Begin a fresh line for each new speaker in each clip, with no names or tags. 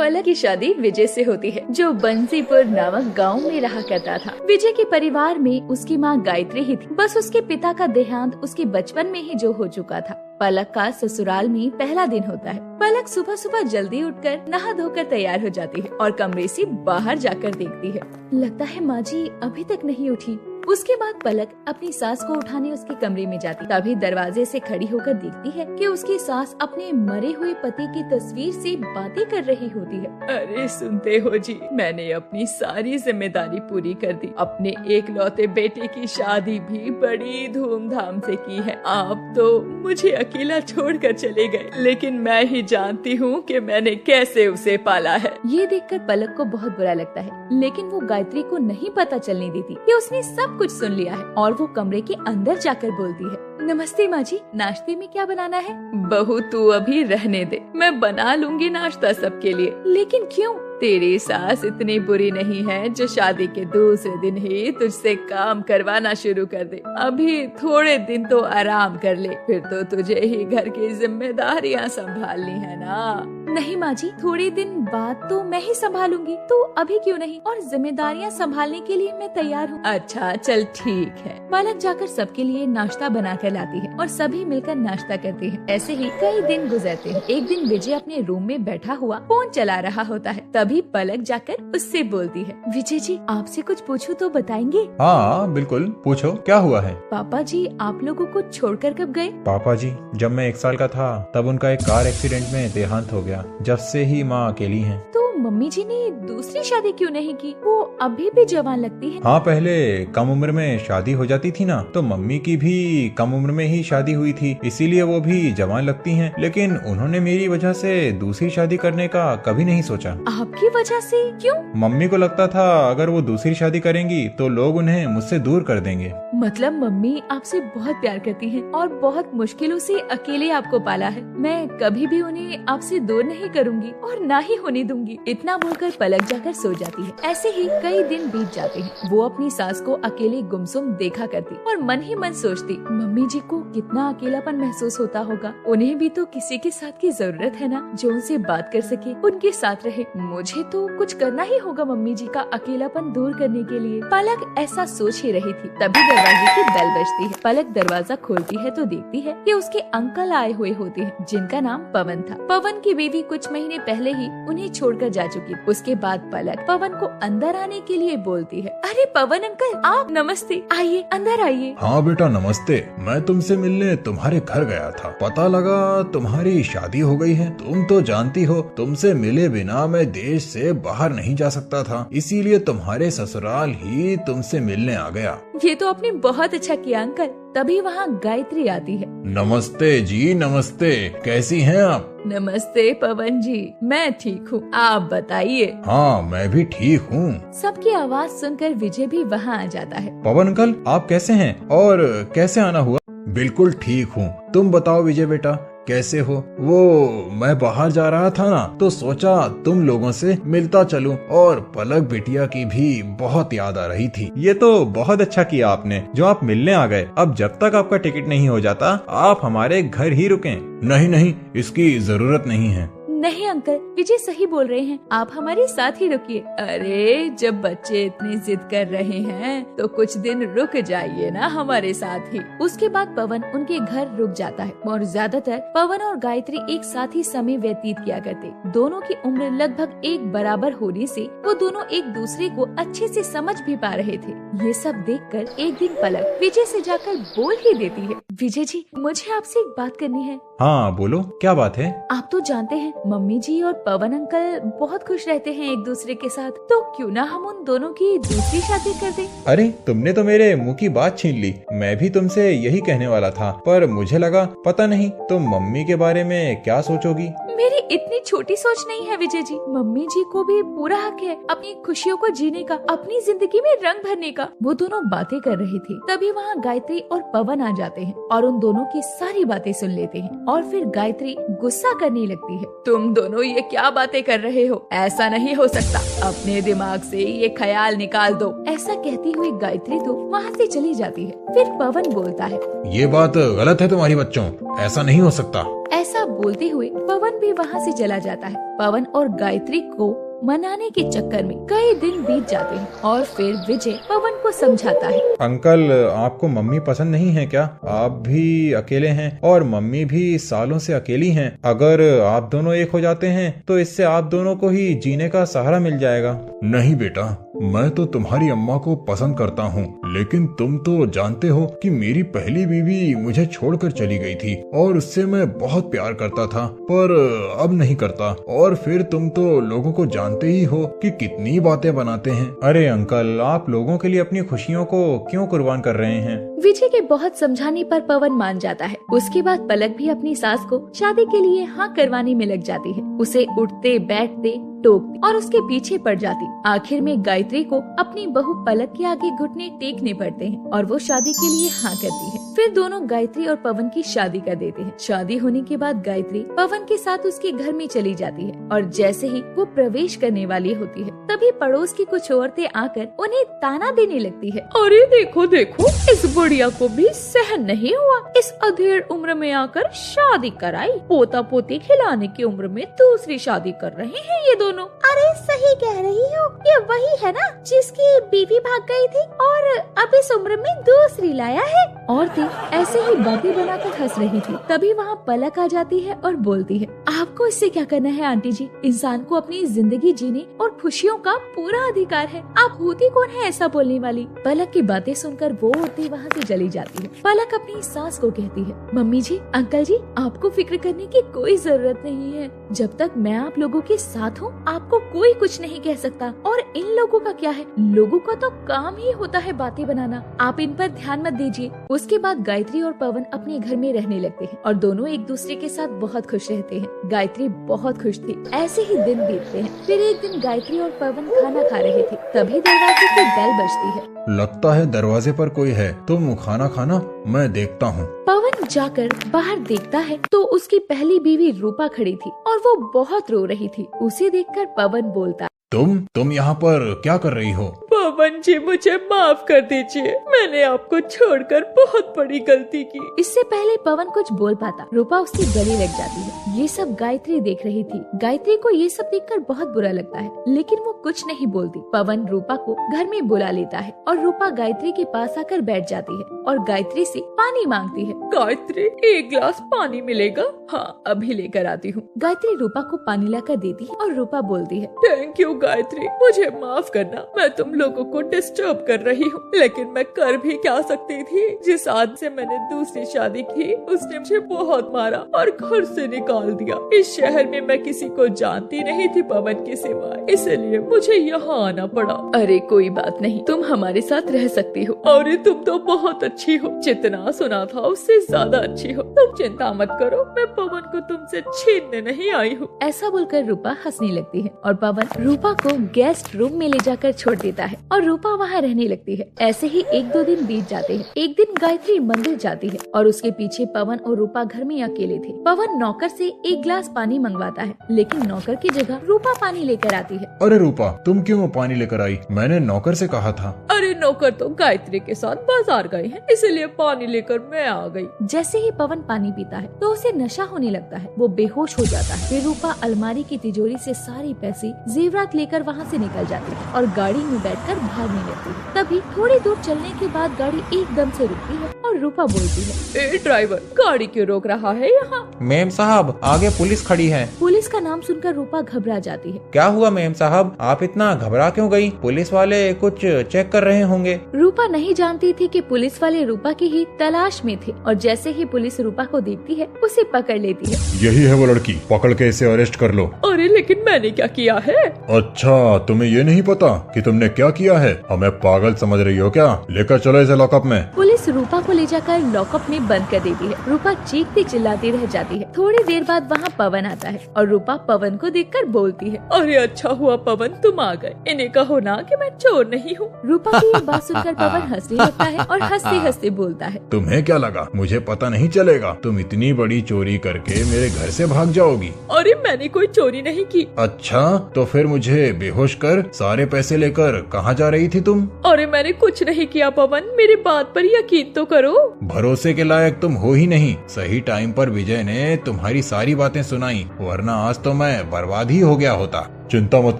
पलक की शादी विजय से होती है, जो बंसीपुर नामक गांव में रहा करता था। विजय के परिवार में उसकी मां गायत्री ही थी। बस उसके पिता का देहांत उसके बचपन में ही जो हो चुका था। पलक का ससुराल में पहला दिन होता है। पलक सुबह सुबह जल्दी उठकर नहा धोकर तैयार हो जाती है और कमरे से बाहर जाकर देखती है। लगता है माँ जी अभी तक नहीं उठी। उसके बाद पलक अपनी सास को उठाने उसके कमरे में जाती। तभी दरवाजे से खड़ी होकर देखती है कि उसकी सास अपने मरे हुए पति की तस्वीर से बातें कर रही होती है। अरे सुनते हो जी, मैंने अपनी सारी जिम्मेदारी पूरी कर दी। अपने एकलौते बेटे की शादी भी बड़ी धूमधाम से की है। आप तो मुझे अकेला छोड़कर चले गए, लेकिन मैं ही जानती हूँ कि मैंने कैसे उसे पाला है। ये देखकर पलक को बहुत बुरा लगता है, लेकिन वो गायत्री को नहीं पता चलने देती कि उसने सब कुछ सुन लिया है और वो कमरे के अंदर जाकर बोलती है, नमस्ते माँ जी, नाश्ते में क्या बनाना है? बहू तू अभी रहने दे, मैं बना लूंगी नाश्ता सबके लिए। लेकिन क्यों? तेरी सास इतनी बुरी नहीं है जो शादी के दूसरे दिन ही तुझसे काम करवाना शुरू कर दे। अभी थोड़े दिन तो आराम कर ले, फिर तो तुझे ही घर की जिम्मेदारियाँ संभालनी है ना। नहीं माँ जी, थोड़े दिन बाद तो मैं ही संभालूंगी, तो अभी क्यों नहीं? और जिम्मेदारियाँ संभालने के लिए मैं तैयार हूँ। अच्छा चल ठीक है। पलक जाकर सबके लिए नाश्ता बना कर लाती है और सभी मिलकर नाश्ता करते हैं। ऐसे ही कई दिन गुजरते हैं। एक दिन विजय अपने रूम में बैठा हुआ फोन चला रहा होता है। तभी पलक जाकर उससे बोलती है, विजय जी आपसे कुछ पूछूं तो बताएंगे?
हाँ बिल्कुल, पूछो क्या हुआ है?
पापा जी आप लोगों को छोड़कर कब गए?
पापा जी जब मैं 1 साल का था तब उनका एक कार एक्सीडेंट में देहांत हो गया। जब से ही माँ अकेली हैं।
तो मम्मी जी ने दूसरी शादी क्यों नहीं की? वो अभी भी जवान लगती है।
हाँ पहले कम उम्र में शादी हो जाती थी ना, तो मम्मी की भी कम उम्र में ही शादी हुई थी, इसीलिए वो भी जवान लगती हैं। लेकिन उन्होंने मेरी वजह से दूसरी शादी करने का कभी नहीं सोचा।
आपकी वजह से? क्यों?
मम्मी को लगता था अगर वो दूसरी शादी करेंगी तो लोग उन्हें मुझसे दूर कर देंगे।
मतलब मम्मी आपसे बहुत प्यार करती हैं और बहुत मुश्किलों से अकेले आपको पाला है। मैं कभी भी उन्हें आपसे दूर नहीं करूंगी और ना ही होने दूंगी। इतना बोलकर पलक जाकर सो जाती है। ऐसे ही कई दिन बीत जाते हैं। वो अपनी सास को अकेले गुमसुम देखा करती और मन ही मन सोचती, मम्मी जी को कितना अकेलापन महसूस होता होगा। उन्हें भी तो किसी के साथ की जरूरत है ना, जो उनसे बात कर सके, उनके साथ रहे। मुझे तो कुछ करना ही होगा मम्मी जी का अकेलापन दूर करने के लिए। पलक ऐसा सोच ही रही थी, तभी दरवाजे की बेल बजती है। पलक दरवाजा खोलती है तो देखती है कि उसके अंकल आए हुए होते हैं, जिनका नाम पवन था। पवन की बीवी कुछ महीने पहले ही उन्हें छोड़कर जा चुकी। उसके बाद पलक पवन को अंदर आने के लिए बोलती है, अरे पवन अंकल आप, नमस्ते, आइए अंदर आइए।
हाँ बेटा नमस्ते, मैं तुमसे मिलने तुम्हारे घर गया था। पता लगा तुम्हारी शादी हो गई है। तुम तो जानती हो तुमसे मिले बिना मैं देश से बाहर नहीं जा सकता था, इसीलिए तुम्हारे ससुराल ही तुमसे मिलने आ गया।
ये तो आपने बहुत अच्छा किया अंकल। तभी वहाँ गायत्री आती है।
नमस्ते जी नमस्ते, कैसी हैं आप?
नमस्ते पवन जी, मैं ठीक हूँ, आप बताइए।
हाँ मैं भी ठीक हूँ।
सबकी आवाज सुनकर विजय भी वहाँ आ जाता है।
पवन अंकल आप कैसे हैं और कैसे आना हुआ? बिल्कुल ठीक हूँ, तुम बताओ विजय बेटा कैसे हो? वो मैं बाहर जा रहा था ना, तो सोचा तुम लोगों से मिलता चलूं, और पलक बिटिया की भी बहुत याद आ रही थी। ये तो बहुत अच्छा किया आपने जो आप मिलने आ गए। अब जब तक आपका टिकट नहीं हो जाता आप हमारे घर ही रुकें। नहीं नहीं, इसकी जरूरत नहीं है।
नहीं अंकल, विजय सही बोल रहे हैं, आप हमारे साथ ही रुकिए। अरे जब बच्चे इतनी जिद कर रहे हैं तो कुछ दिन रुक जाइए ना हमारे साथ ही। उसके बाद पवन उनके घर रुक जाता है और ज्यादातर पवन और गायत्री एक साथ ही समय व्यतीत किया करते। दोनों की उम्र लगभग एक बराबर होने से वो दोनों एक दूसरे को अच्छे से समझ भी पा रहे थे। ये सब देखकर एक दिन पलक विजय से जाकर बोल ही देती है, विजय जी मुझे आपसे एक बात करनी है।
हाँ बोलो, क्या बात है?
आप तो जानते हैं मम्मी जी और पवन अंकल बहुत खुश रहते हैं एक दूसरे के साथ, तो क्यों ना हम उन दोनों की दूसरी शादी कर दें?
अरे तुमने तो मेरे मुंह की बात छीन ली। मैं भी तुमसे यही कहने वाला था, पर मुझे लगा पता नहीं तुम मम्मी के बारे में क्या सोचोगी।
मेरी इतनी छोटी सोच नहीं है विजय जी। मम्मी जी को भी पूरा हक है अपनी खुशियों को जीने का, अपनी जिंदगी में रंग भरने का। वो दोनों बातें कर रहे थे, तभी वहाँ गायत्री और पवन आ जाते हैं और उन दोनों की सारी बातें सुन लेते हैं। और फिर गायत्री गुस्सा करने लगती है, तुम दोनों ये क्या बातें कर रहे हो? ऐसा नहीं हो सकता, अपने दिमाग से ये ख्याल निकाल दो। ऐसा कहती हुई गायत्री तो वहाँ से चली जाती है। फिर पवन बोलता है,
ये बात गलत है तुम्हारी बच्चों, ऐसा नहीं हो सकता।
ऐसा बोलते हुए पवन भी वहाँ से चला जाता है। पवन और गायत्री को मनाने के चक्कर में कई दिन बीत जाते हैं और फिर विजय पवन को समझाता है।
अंकल, आपको मम्मी पसंद नहीं है क्या? आप भी अकेले हैं और मम्मी भी सालों से अकेली हैं। अगर आप दोनों एक हो जाते हैं तो इससे आप दोनों को ही जीने का सहारा मिल जाएगा। नहीं बेटा, मैं तो तुम्हारी अम्मा को पसंद करता हूँ, लेकिन तुम तो जानते हो कि मेरी पहली बीवी मुझे छोड़कर चली गई थी और उससे मैं बहुत प्यार करता था, पर अब नहीं करता। और फिर तुम तो लोगों को जानते ही हो कि कितनी बातें बनाते हैं। अरे अंकल, आप लोगों के लिए अपनी खुशियों को क्यों कुर्बान कर रहे हैं?
विजय के बहुत समझाने पर पवन मान जाता है। उसके बाद पलक भी अपनी सास को शादी के लिए हाँ करवाने में लग जाती है। उसे उठते बैठते टोकती और उसके पीछे पड़ जाती। आखिर में गायत्री को अपनी बहू पलक के आगे घुटने टेकने पड़ते हैं और वो शादी के लिए हाँ करती है। फिर दोनों गायत्री और पवन की शादी कर देते हैं। शादी होने के बाद गायत्री पवन के साथ उसके घर में चली जाती है और जैसे ही वो प्रवेश करने वाली होती है तभी पड़ोस की कुछ औरतें आकर उन्हें ताना देने लगती है। अरे देखो देखो, इस बुढ़िया को भी सहन नहीं हुआ, इस अधेड़ उम्र में आकर शादी कराई। पोता पोती खिलाने की उम्र में दूसरी शादी कर रहे हैं ये दोनों। अरे सही कह रही हो, ये वही है ना जिसकी बीवी भाग गई थी और अब इस उम्र में दूसरी लाया है। औरतें ऐसे ही बातें बनाकर हंस रही थी। तभी वहाँ पलक आ जाती है और बोलती है, आपको इससे क्या करना है आंटी जी? इंसान को अपनी जिंदगी जीने और खुशियों का पूरा अधिकार है। आप होती कौन है ऐसा बोलने वाली? पलक की बातें सुनकर वो औरतें वहाँ से चली जाती है। पलक अपनी सास को कहती है, मम्मी जी, अंकल जी, आपको फिक्र करने की कोई जरूरत नहीं है। जब तक मैं आप लोगों के साथ हूँ आपको कोई कुछ नहीं कह सकता। और इन लोगों का क्या है, लोगों का तो काम ही होता है बातें बनाना। आप इन पर ध्यान मत दीजिए। उसके बाद गायत्री और पवन अपने घर में रहने लगते हैं और दोनों एक दूसरे के साथ बहुत खुश रहते हैं। गायत्री बहुत खुश थी। ऐसे ही दिन बीतते हैं। फिर एक दिन गायत्री और पवन खाना खा रहे थे, तभी दरवाजे की बेल बजती है।
लगता है दरवाजे पर कोई है, तुम खाना खाना, मैं देखता हूँ।
पवन जाकर बाहर देखता है तो उसकी पहली बीवी रूपा खड़ी थी और वो बहुत रो रही थी। उसे देखकर पवन बोलता,
तुम यहाँ पर क्या कर रही हो?
पवन जी, मुझे माफ कर दीजिए, मैंने आपको छोड़कर बहुत बड़ी गलती की। इससे पहले पवन कुछ बोल पाता, रूपा उसके गले लग जाती है। ये सब गायत्री देख रही थी। गायत्री को ये सब देखकर बहुत बुरा लगता है, लेकिन वो कुछ नहीं बोलती। पवन रूपा को घर में बुला लेता है और रूपा गायत्री के पास आकर बैठ जाती है और गायत्री से पानी मांगती है। गायत्री, एक गिलास पानी मिलेगा? हाँ, अभी लेकर आती हूँ। गायत्री रूपा को पानी लाकर देती है और रूपा बोलती है, थैंक यू गायत्री, मुझे माफ करना, मैं तुम लोगों को डिस्टर्ब कर रही हूँ, लेकिन मैं कर भी क्या सकती थी। जिस आदमी से मैंने दूसरी शादी की उसने मुझे बहुत मारा और घर से निकाल दिया। इस शहर में मैं किसी को जानती नहीं थी पवन के सिवाय, इसलिए मुझे यहाँ आना पड़ा। अरे कोई बात नहीं, तुम हमारे साथ रह सकती हो। अरे तुम तो बहुत अच्छी हो, जितना सुना था उससे ज्यादा अच्छी हो। तुम चिंता मत करो, मैं पवन को तुमसे छीनने नहीं आई हूँ। ऐसा बोलकर रूपा हंसने लगती है और पवन रूपा को गेस्ट रूम में ले जाकर छोड़ देता है और रूपा वहाँ रहने लगती है। ऐसे ही एक दो दिन बीत जाते हैं। एक दिन गायत्री मंदिर जाती है और उसके पीछे पवन और रूपा घर में अकेले थे। पवन नौकर से एक गिलास पानी मंगवाता है, लेकिन नौकर की जगह रूपा पानी लेकर आती है।
अरे रूपा, तुम क्यों पानी लेकर आई? मैंने नौकर से कहा था।
अरे नौकर तो गायत्री के साथ बाजार गए हैं, इसलिए पानी लेकर मैं आ गई। जैसे ही पवन पानी पीता है तो उसे नशा होने लगता है, वो बेहोश हो जाता है। फिर रूपा अलमारी की तिजोरी से सारे पैसे जेवरात लेकर वहाँ से निकल जाती है और गाड़ी में बैठकर भागने लगती है। तभी थोड़ी दूर चलने के बाद गाड़ी एकदम से रुकती है और रूपा बोलती है, ए ड्राइवर, गाड़ी क्यों रोक रहा है यहाँ?
मेम साहब, आगे पुलिस खड़ी है।
पुलिस का नाम सुनकर रूपा घबरा जाती है।
क्या हुआ मेम साहब, आप इतना घबरा क्यों गई? पुलिस वाले कुछ चेक कर रहे होंगे।
रूपा नहीं जानती थी कि पुलिस वाले रूपा की ही तलाश में थे और जैसे ही पुलिस रूपा को देखती है उसे पकड़ लेती है।
यही है वो लड़की, पकड़ के इसे अरेस्ट कर लो।
अरे लेकिन मैंने क्या किया है?
अच्छा, तुम्हें ये नहीं पता कि तुमने क्या किया है? हमें पागल समझ रही हो क्या? लेकर चलो इसे लॉकअप में।
पुलिस रूपा को ले जाकर लॉकअप में बंद कर देती है। रूपा चीखती चिल्लाती रह जाती है। थोड़ी देर बाद वहाँ पवन आता है और रूपा पवन को देखकर बोलती है, अरे अच्छा हुआ पवन तुम आ गए, इन्हें कहो ना कि मैं चोर नहीं हूँ। रूपा की ये बात सुनकर पवन हंसने लगता है और हंसते हंसते बोलता है,
तुम्हें क्या लगा मुझे पता नहीं चलेगा? तुम इतनी बड़ी चोरी करके मेरे घर से भाग जाओगी?
अरे मैंने कोई चोरी
नहीं की।
अच्छा, तो फिर मुझे बेहोश कर सारे पैसे लेकर कहाँ जा रही थी तुम?
अरे मैंने कुछ नहीं किया पवन, मेरी बात पर यकीन तो करो।
भरोसे के लायक तुम हो ही नहीं। सही टाइम पर विजय ने तुम्हारी सारी बातें सुनाई, वरना आज तो मैं बर्बाद ही हो गया होता। चिंता मत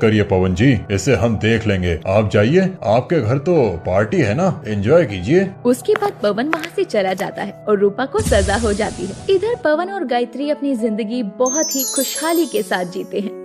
करिए पवन जी, इसे हम देख लेंगे। आप जाइए, आपके घर तो पार्टी है ना, एंजॉय कीजिए।
उसके बाद पवन वहाँ से चला जाता है और रूपा को सजा हो जाती है। इधर पवन और गायत्री अपनी जिंदगी बहुत ही खुशहाली के साथ जीते हैं।